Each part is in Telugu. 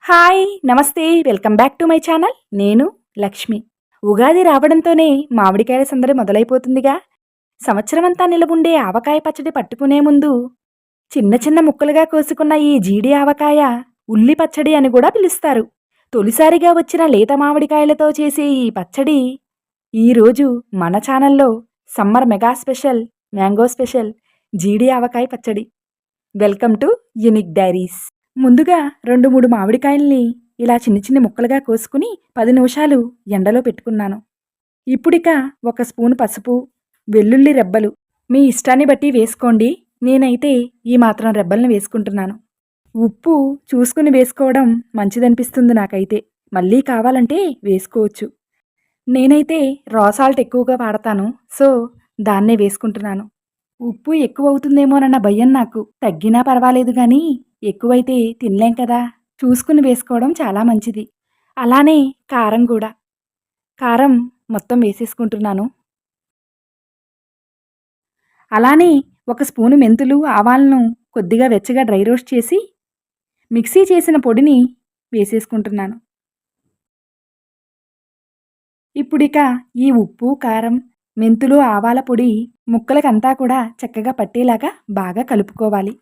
హాయ్! నమస్తే! Welcome back to my channel. నేను లక్ష్మి. ఉగాది రావడంతోనే మామిడికాయల సందడి మొదలైపోతుందిగా. సంవత్సరమంతా నిలవుండే ఆవకాయ పచ్చడి పట్టుకునే ముందు చిన్న చిన్న ముక్కలుగా కోసుకున్న ఈ జీడి ఆవకాయ ఉల్లి పచ్చడి అని కూడా పిలుస్తారు. తొలిసారిగా వచ్చిన లేత మామిడికాయలతో చేసే ఈ పచ్చడి ఈరోజు మన ఛానల్లో summer mega special mango special జీడి ఆవకాయ పచ్చడి. Welcome to unique diaries. ముందుగా 2, 3 మామిడికాయల్ని ఇలా చిన్న చిన్న ముక్కలుగా కోసుకుని 10 నిమిషాలు ఎండలో పెట్టుకున్నాను. ఇప్పుడిక 1 స్పూను పసుపు, వెల్లుల్లి రెబ్బలు మీ ఇష్టాన్ని బట్టి వేసుకోండి. నేనైతే ఈ మాత్రం రెబ్బల్ని వేసుకుంటున్నాను. ఉప్పు చూసుకుని వేసుకోవడం మంచిదనిపిస్తుంది నాకైతే. మళ్ళీ కావాలంటే వేసుకోవచ్చు. నేనైతే రా సాల్ట్ ఎక్కువగా వాడతాను. సో దాన్నే వేసుకుంటున్నాను. ఉప్పు ఎక్కువవుతుందేమోనన్న భయం నాకు. తగ్గినా పర్వాలేదు గానీ ఎక్కువైతే తినలేం కదా. చూసుకుని వేసుకోవడం చాలా మంచిది. అలానే కారం కూడా. కారం మొత్తం వేసేసుకుంటున్నాను. అలానే 1 స్పూను మెంతులు, ఆవాలను కొద్దిగా వెచ్చగా డ్రై రోస్ట్ చేసి మిక్సీ చేసిన పొడిని వేసేసుకుంటున్నాను. ఇప్పుడిక ఈ ఉప్పు, కారం, మెంతులు, ఆవాల పొడి ముక్కలకంతా కూడా చక్కగా పట్టేలాగా బాగా కలుపుకోవాలి.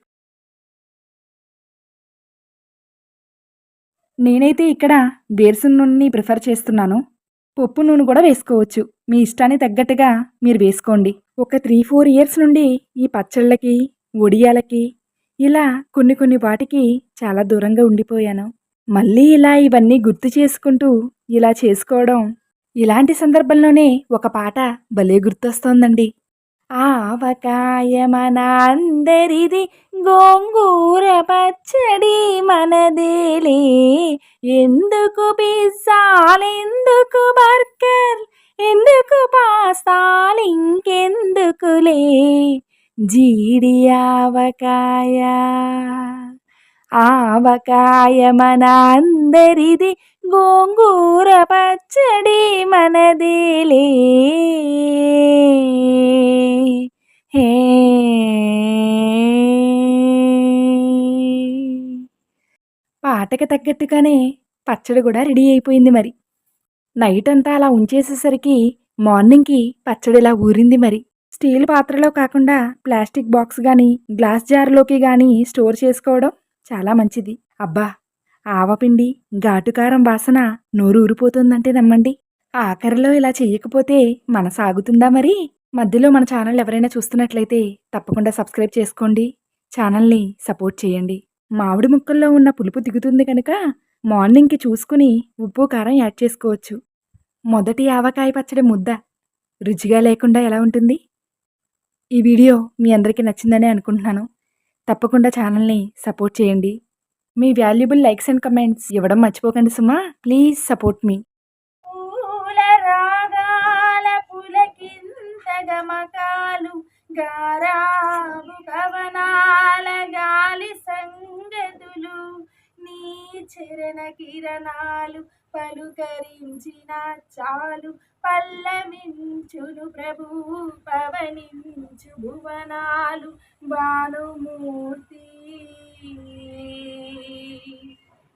నేనైతే ఇక్కడ వేరుశనగ నూనెని ప్రిఫర్ చేస్తున్నాను. పప్పు నూనె కూడా వేసుకోవచ్చు. మీ ఇష్టానికి తగ్గట్టుగా మీరు వేసుకోండి. ఒక 3-4 ఇయర్స్ నుండి ఈ పచ్చళ్ళకి, వడియాలకి ఇలా కొన్ని వాటికి చాలా దూరంగా ఉండిపోయాను. మళ్ళీ ఇలా ఇవన్నీ గుర్తు చేసుకుంటూ ఇలా చేసుకోవడం, ఇలాంటి సందర్భంలోనే ఒక పాట భలే గుర్తొస్తోందండి. ఆవకాయ మన అందరిది, గోంగూర పచ్చడి మనదేలే, ఎందుకు పిజ్జాలెందుకు బర్గర్, ఎందుకు పాస్తాలింకెందుకులే, జీడి ఆవకాయ. ఆవకాయ మన అందరిది, గోంగూర పచ్చడి మనదేలే. హే పాటకి తగ్గట్టుగానే పచ్చడి కూడా రెడీ అయిపోయింది మరి. నైట్ అంతా అలా ఉంచేసేసరికి మార్నింగ్కి పచ్చడి ఇలా ఊరింది మరి. స్టీల్ పాత్రలో కాకుండా ప్లాస్టిక్ బాక్స్ కానీ గ్లాస్ జార్లోకి కానీ స్టోర్ చేసుకోవడం చాలా మంచిది. అబ్బా, ఆవపిండి ఘాటుకారం వాసన నోరు ఊరిపోతుందంటే నమ్మండి. ఆఖరిలో ఇలా చేయకపోతే మనసాగుతుందా మరి? మధ్యలో మన ఛానల్ ఎవరైనా చూస్తున్నట్లయితే తప్పకుండా సబ్స్క్రైబ్ చేసుకోండి. ఛానల్ని సపోర్ట్ చేయండి. మామిడి ముక్కల్లో ఉన్న పులుపు దిగుతుంది కనుక మార్నింగ్కి చూసుకుని ఉప్పు కారం యాడ్ చేసుకోవచ్చు. మొదటి ఆవకాయ పచ్చడి ముద్ద రుచిగా లేకుండా ఎలా ఉంటుంది? ఈ వీడియో మీ అందరికీ నచ్చిందని అనుకుంటున్నాను. తప్పకుండా ఛానల్ని సపోర్ట్ చేయండి. మీ వాల్యుబుల్ లైక్స్ అండ్ కమెంట్స్ ఇవ్వడం మర్చిపోకండి సుమా. ప్లీజ్ సపోర్ట్ మీ. పూల రాగాల పులకింత గమకాలు, గారాబు కవనాల గాలి సంగతులు, నీ చరణ కిరణాలు పలుకరించిన చాలు, పల్లవించును ప్రభు పవనించు భువనాలు, భానుమూర్తి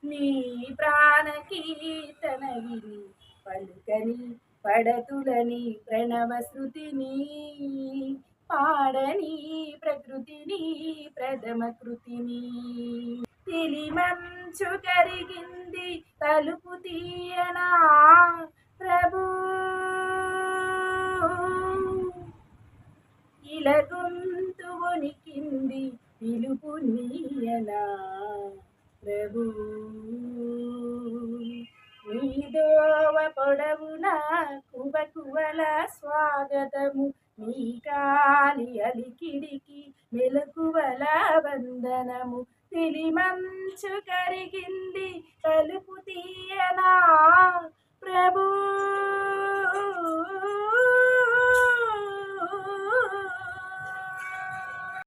నీ ప్రాణ కీర్తన విని పలుకని పడతులని ప్రణవ శృతిని, పాడని ప్రకృతిని ప్రథమ కృతిని, తెలిమంచు కరిగింది తలుపు తీయనా ప్రభు, ఇలా గొంతు వణికింది పిలుపు నీయనా ప్రభు, నీదోవ పొడవున కువకువల స్వాగతము, నీ కాలి అలికిడికి మెలకువల వందనము, తెలిమంచు కరిగింది తలుపు